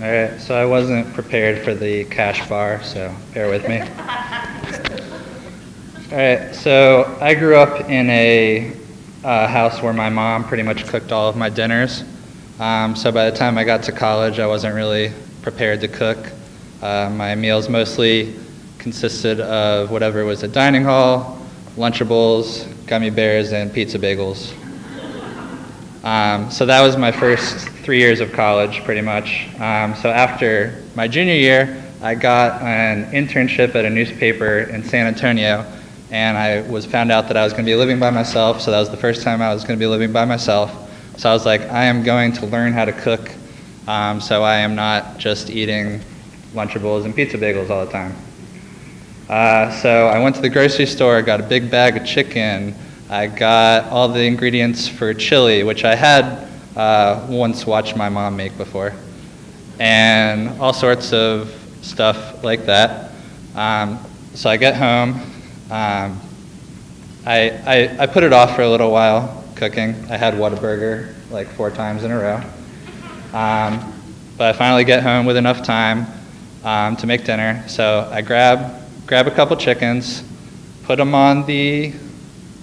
All right, so I wasn't prepared for the cash bar, so bear with me. All right, so I grew up in a house where my mom pretty much cooked all of my dinners. So by the time I got to college, I wasn't really prepared to cook. My meals mostly consisted of whatever was at dining hall, Lunchables, gummy bears, and pizza bagels. So that was my first 3 years of college, pretty much. So after my junior year, I got an internship at a newspaper in San Antonio, and I found out that I was going to be living by myself, so that was the first time I was going to be living by myself. So I was like, I am going to learn how to cook, so I am not just eating Lunchables and pizza bagels all the time. So I went to the grocery store, got a big bag of chicken. I got all the ingredients for chili, which I had once watched my mom make before, and all sorts of stuff like that. So I get home. I put it off for a little while cooking. I had Whataburger like 4 times in a row. But I finally get home with enough time to make dinner. So I grab a couple chickens, put them on the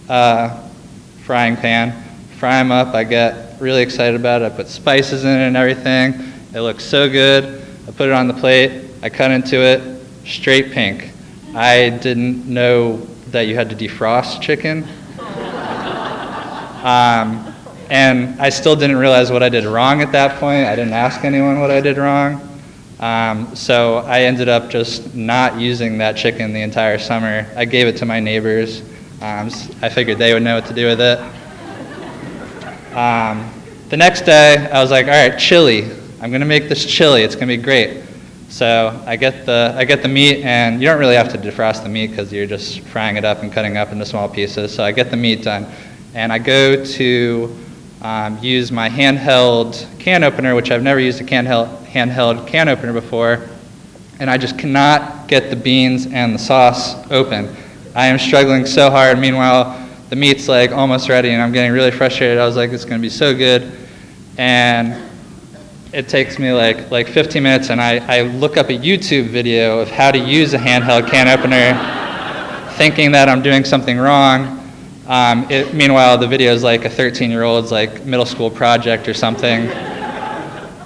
frying pan, fry them up. I get really excited about it. I put spices in it and everything. It looks so good. I put it on the plate. I cut into it, straight pink. I didn't know that you had to defrost chicken. And I still didn't realize what I did wrong at that point. I didn't ask anyone what I did wrong. So I ended up just not using that chicken the entire summer. I gave it to my neighbors. I figured they would know what to do with it. The next day, I was like, all right, chili. I'm going to make this chili. It's going to be great. So I get the meat, and you don't really have to defrost the meat because you're just frying it up and cutting it up into small pieces. So I get the meat done, and I go to use my handheld can opener, which I've never used a handheld can opener before, and I just cannot get the beans and the sauce open. I am struggling so hard. Meanwhile, the meat's like almost ready, and I'm getting really frustrated. I was like, it's going to be so good, and it takes me like 15 minutes, and I look up a YouTube video of how to use a handheld can opener, thinking that I'm doing something wrong. Meanwhile, the video is like a 13-year-old's like middle school project or something.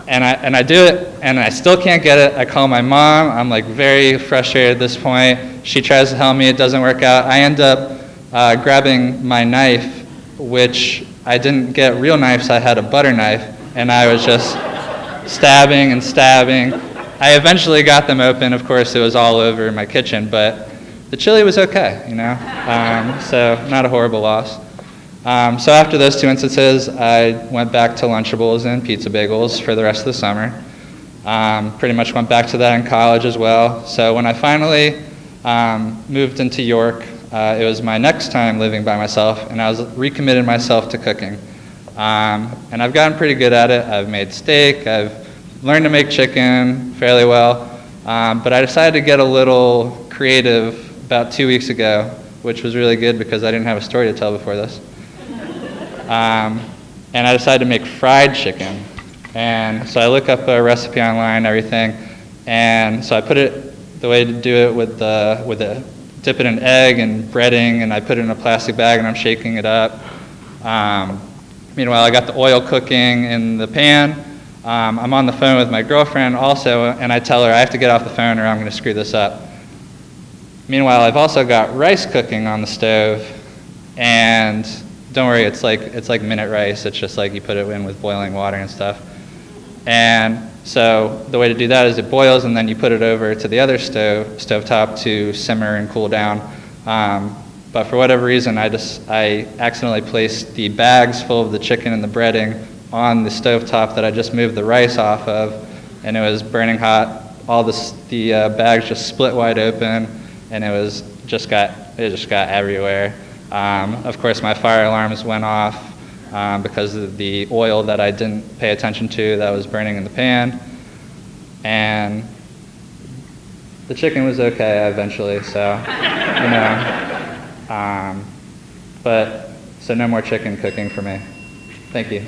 And I do it, and I still can't get it. I call my mom. I'm like very frustrated at this point. She tries to help me. It doesn't work out. I end up grabbing my knife, which I didn't get real knives. I had a butter knife, and I was just stabbing and stabbing. I eventually got them open. Of course, it was all over my kitchen, but the chili was okay, you know, so not a horrible loss. So after those 2 instances, I went back to Lunchables and pizza bagels for the rest of the summer. Pretty much went back to that in college as well. So when I finally moved into York, it was my next time living by myself, and I was recommitted myself to cooking. And I've gotten pretty good at it. I've made steak. I've learned to make chicken fairly well. But I decided to get a little creative about 2 weeks ago, which was really good because I didn't have a story to tell before this. And I decided to make fried chicken. And so I look up a recipe online and everything. And so I put it, the way to do it with dip it in egg and breading, and I put it in a plastic bag and I'm shaking it up. Meanwhile, I got the oil cooking in the pan. I'm on the phone with my girlfriend also, and I tell her I have to get off the phone or I'm going to screw this up. Meanwhile, I've also got rice cooking on the stove, and don't worry, it's like minute rice. It's just like you put it in with boiling water and stuff. And so the way to do that is it boils, and then you put it over to the other stovetop to simmer and cool down. But for whatever reason, I accidentally placed the bags full of the chicken and the breading on the stovetop that I just moved the rice off of, and it was burning hot. All the bags just split wide open, and it just got everywhere. Of course, my fire alarms went off because of the oil that I didn't pay attention to that was burning in the pan, and the chicken was okay eventually. So, you know. But so no more chicken cooking for me. Thank you.